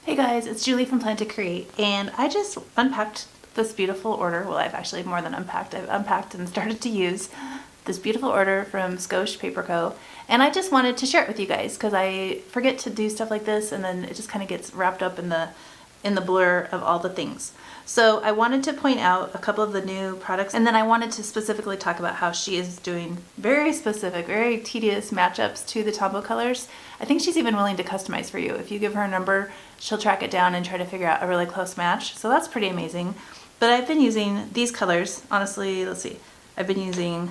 Hey guys, it's Julie from Plan to Create, and I just unpacked this beautiful order. Well, I've actually more than unpacked. I've unpacked and started to use this beautiful order from Skosh Paper Co. And I just wanted to share it with you guys because I forget to do stuff like this, and then it just kind of gets wrapped up in the blur of all the things. So I wanted to point out a couple of the new products, and then I wanted to specifically talk about how she is doing very specific, very tedious matchups to the Tombow colors. I think she's even willing to customize for you. If you give her a number, she'll track it down and try to figure out a really close match. So that's pretty amazing. But I've been using these colors, honestly, let's see. I've been using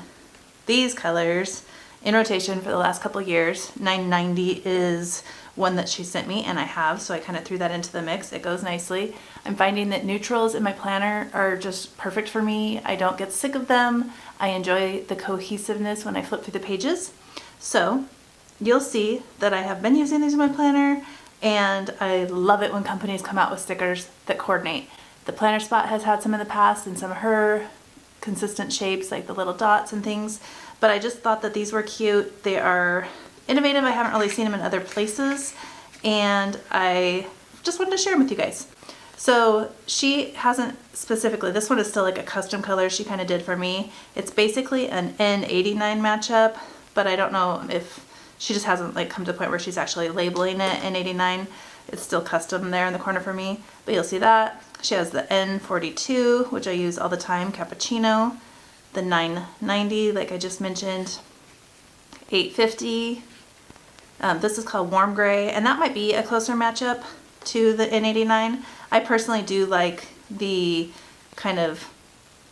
these colors in rotation for the last couple of years. 990 is one that she sent me, and I have, so I kind of threw that into the mix. It goes nicely. I'm finding that neutrals in my planner are just perfect for me. I don't get sick of them. I enjoy the cohesiveness when I flip through the pages. So you'll see that I have been using these in my planner, and I love it when companies come out with stickers that coordinate. The Planner Spot has had some in the past, and some of her consistent shapes like the little dots and things, but I just thought that these were cute. They are innovative. I haven't really seen them in other places, and I just wanted to share them with you guys. So she hasn't specifically, this one is still like a custom color she kind of did for me. It's basically an N89 matchup, but I don't know if she just hasn't like come to the point where she's actually labeling it N89. It's still custom there in the corner for me, but you'll see that. She has the N42, which I use all the time, cappuccino, the 990, like I just mentioned, 850. This is called warm gray, and that might be a closer matchup to the N89. I personally do like the kind of,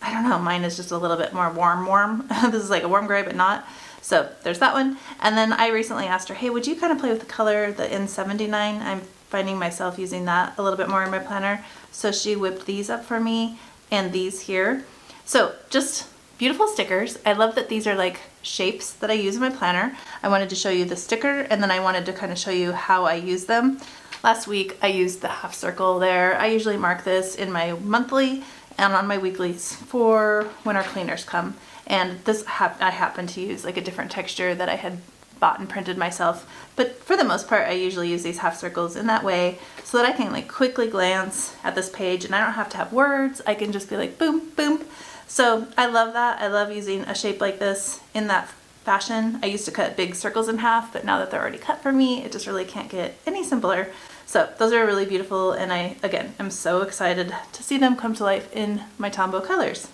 I don't know, mine is just a little bit more warm. This is like a warm gray, but not. So there's that one. And then I recently asked her, hey, would you kind of play with the color, the N79? I'm finding myself using that a little bit more in my planner. So she whipped these up for me, and these here. So just beautiful stickers. I love that these are like shapes that I use in my planner. I wanted to show you the sticker, and then I wanted to kind of show you how I use them. Last week I used the half circle there. I usually mark this in my monthly and on my weeklies for when our cleaners come. And this I happen to use like a different texture that I had bought and printed myself. But for the most part, I usually use these half circles in that way so that I can like quickly glance at this page and I don't have to have words. I can just be like boom, boom. So I love that. I love using a shape like this in that fashion. I used to cut big circles in half, but now that they're already cut for me, it just really can't get any simpler. So those are really beautiful, and I, again, am so excited to see them come to life in my Tombow colors.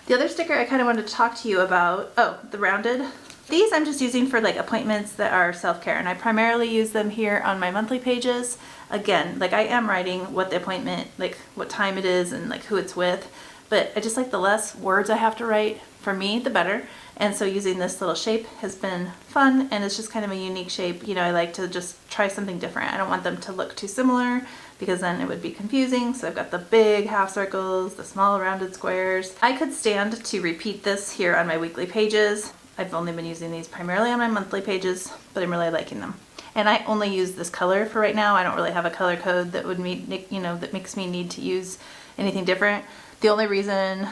The other sticker I kind of wanted to talk to you about, oh, the rounded. These I'm just using for like appointments that are self-care, and I primarily use them here on my monthly pages. Again, like I am writing what the appointment, like what time it is and like who it's with, but I just like the less words I have to write, for me, the better. And so using this little shape has been fun, and it's just kind of a unique shape. You know, I like to just try something different. I don't want them to look too similar because then it would be confusing. So I've got the big half circles, the small rounded squares. I could stand to repeat this here on my weekly pages. I've only been using these primarily on my monthly pages, but I'm really liking them. And I only use this color for right now. I don't really have a color code that would meet, you know, that makes me need to use anything different. The only reason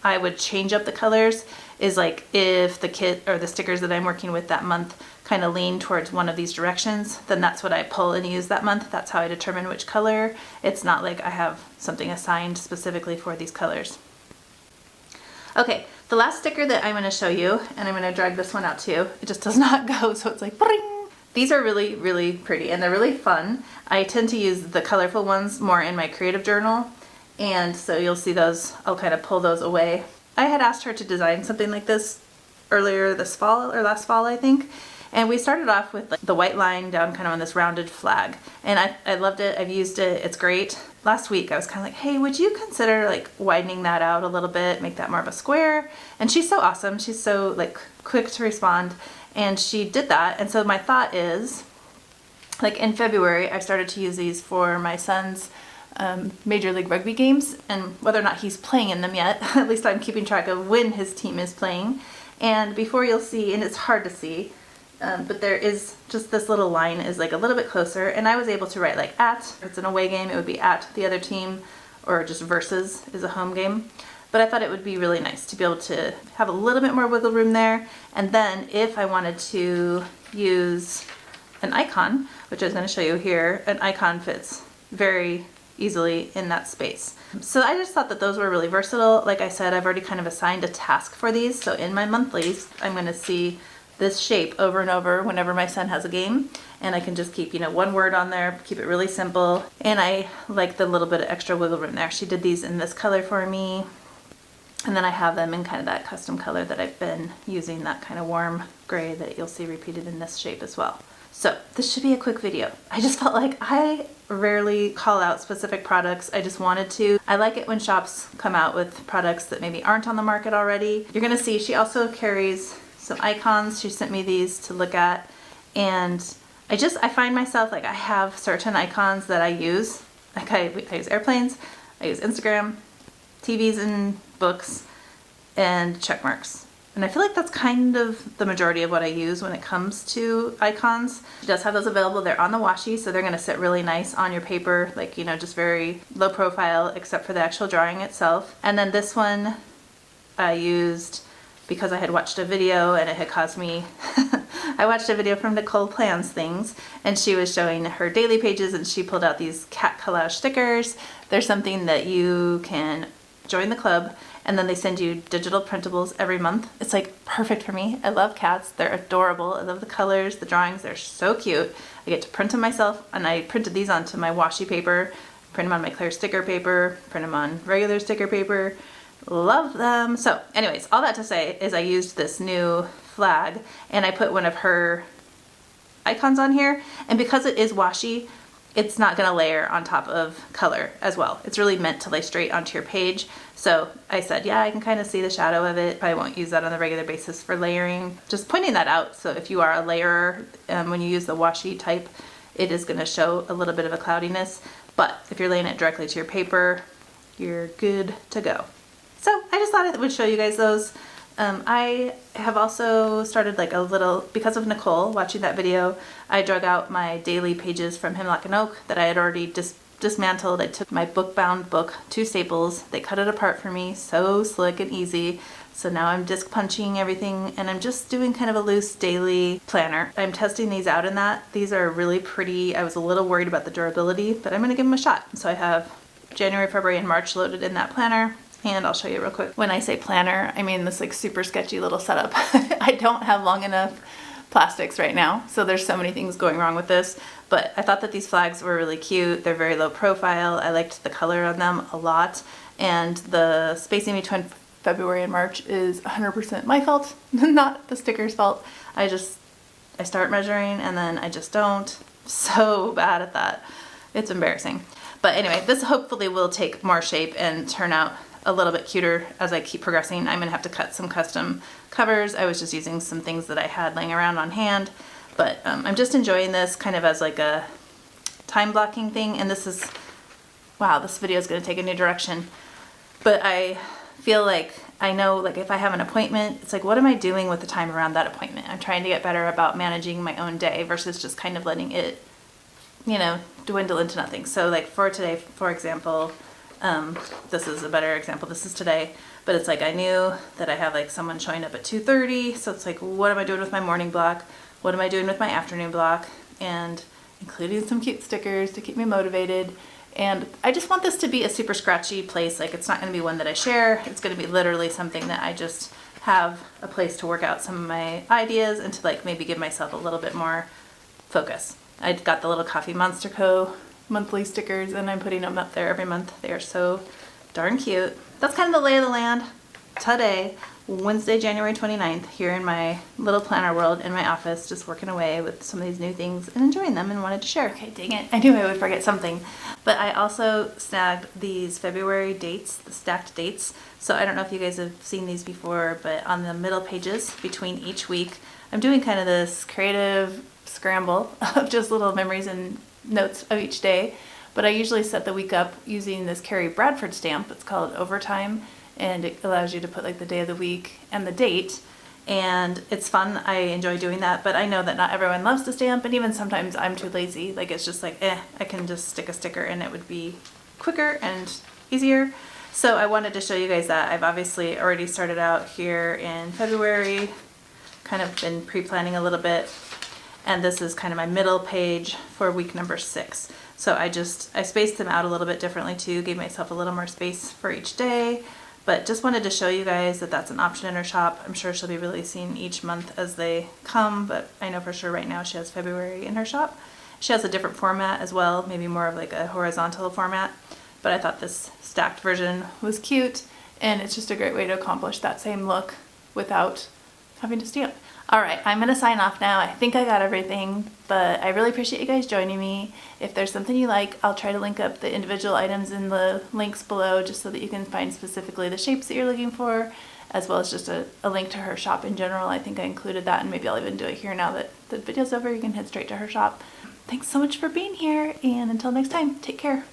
I would change up the colors is like if the kit or the stickers that I'm working with that month kind of lean towards one of these directions, then that's what I pull and use that month. That's how I determine which color. It's not like I have something assigned specifically for these colors. Okay, the last sticker that I'm going to show you, and I'm going to drag this one out too. It just does not go, so it's like bring. These are really, really pretty, and they're really fun. I tend to use the colorful ones more in my creative journal, and so you'll see those. I'll kind of pull those away. I had asked her to design something like this earlier this fall, or last fall I think, and we started off with like the white line down kind of on this rounded flag, and I loved it. I've used it. It's great. Last week I was kind of like, hey, would you consider like widening that out a little bit, make that more of a square? And she's so awesome. She's so like quick to respond, and she did that. And so my thought is, like in February I started to use these for my son's Major League Rugby games, and whether or not he's playing in them yet, at least I'm keeping track of when his team is playing. And before you'll see, and it's hard to see, but there is just this little line is like a little bit closer, and I was able to write like at, if it's an away game, it would be at the other team, or just versus is a home game. But I thought it would be really nice to be able to have a little bit more wiggle room there. And then if I wanted to use an icon, which I was going to show you here, an icon fits very easily in that space. So I just thought that those were really versatile. Like I said, I've already kind of assigned a task for these. So in my monthlies, I'm going to see this shape over and over whenever my son has a game, and I can just keep, you know, one word on there, keep it really simple. And I like the little bit of extra wiggle room there. She did these in this color for me, and then I have them in kind of that custom color that I've been using, that kind of warm gray that you'll see repeated in this shape as well. So this should be a quick video. I just felt like I rarely call out specific products. I just wanted to. I like it when shops come out with products that maybe aren't on the market already. You're gonna see she also carries some icons. She sent me these to look at, and I find myself like I have certain icons that I use. Like I use airplanes, I use Instagram, TVs and books, and check marks. And I feel like that's kind of the majority of what I use when it comes to icons. She does have those available. They're on the washi, so they're gonna sit really nice on your paper, like, you know, just very low profile except for the actual drawing itself. And then this one I used because I had watched a video and it had caused me, I watched a video from Nicole Plans Things, and she was showing her daily pages, and she pulled out these cat collage stickers. There's something that you can join the club, and then they send you digital printables every month. It's like perfect for me. I love cats. They're adorable. I love the colors, the drawings. They're so cute. I get to print them myself, and I printed these onto my washi paper, print them on my clear sticker paper, print them on regular sticker paper. Love them. So anyways, all that to say is I used this new flag, and I put one of her icons on here, and because it is washi, it's not going to layer on top of color as well. It's really meant to lay straight onto your page. So I said, yeah, I can kind of see the shadow of it. I won't use that on a regular basis for layering. Just pointing that out. So if you are a layerer, when you use the washi type, it is going to show a little bit of a cloudiness. But if you're laying it directly to your paper, you're good to go. So I just thought I would show you guys those. I have also started like a little, because of Nicole watching that video, I drug out my daily pages from Hemlock and Oak that I had already dismantled. I took my book-bound book to Staples. They cut it apart for me, so slick and easy. So now I'm disc punching everything, and I'm just doing kind of a loose daily planner. I'm testing these out in that. These are really pretty. I was a little worried about the durability, but I'm gonna give them a shot. So I have January, February, and March loaded in that planner. And I'll show you real quick. When I say planner, I mean this like super sketchy little setup. I don't have long enough plastics right now, so there's so many things going wrong with this. But I thought that these flags were really cute. They're very low profile. I liked the color on them a lot. And the spacing between February and March is 100% my fault, not the sticker's fault. I start measuring and then I just don't. So bad at that. It's embarrassing. But anyway, this hopefully will take more shape and turn out a little bit cuter as I keep progressing. I'm gonna have to cut some custom covers. I was just using some things that I had laying around on hand, but I'm just enjoying this kind of as like a time blocking thing. And this is, wow, this video is gonna take a new direction. But I feel like I know, like if I have an appointment, it's like, what am I doing with the time around that appointment? I'm trying to get better about managing my own day versus just kind of letting it, you know, dwindle into nothing. So like for today, for example, this is a better example. This is today, but it's like I knew that I have like someone showing up at 2:30, so it's like, what am I doing with my morning block? What am I doing with my afternoon block? And including some cute stickers to keep me motivated. And I just want this to be a super scratchy place. Like it's not going to be one that I share. It's going to be literally something that I just have a place to work out some of my ideas and to like maybe give myself a little bit more focus. I got the little Coffee Monster Co. monthly stickers, and I'm putting them up there every month. They are so darn cute. That's kind of the lay of the land today, Wednesday, January 29th, here in my little planner world in my office, just working away with some of these new things and enjoying them and wanted to share. Okay, dang it. I knew I would forget something. But I also snagged these February dates, the stacked dates. So I don't know if you guys have seen these before, but on the middle pages between each week, I'm doing kind of this creative scramble of just little memories and notes of each day. But I usually set the week up using this Carrie Bradford stamp. It's called Overtime, and it allows you to put like the day of the week and the date, and it's fun. I enjoy doing that, but I know that not everyone loves to stamp, and even sometimes I'm too lazy. Like it's just like, I can just stick a sticker and it would be quicker and easier. So I wanted to show you guys that. I've obviously already started out here in February, kind of been pre-planning a little bit. And this is kind of my middle page for week number 6. So I spaced them out a little bit differently too, gave myself a little more space for each day, but just wanted to show you guys that that's an option in her shop. I'm sure she'll be releasing each month as they come, but I know for sure right now she has February in her shop. She has a different format as well, maybe more of like a horizontal format, but I thought this stacked version was cute, and it's just a great way to accomplish that same look without having to stamp. All right, I'm gonna sign off now. I think I got everything, but I really appreciate you guys joining me. If there's something you like, I'll try to link up the individual items in the links below just so that you can find specifically the shapes that you're looking for, as well as just a link to her shop in general. I think I included that, and maybe I'll even do it here now that the video's over. You can head straight to her shop. Thanks so much for being here, and until next time, take care.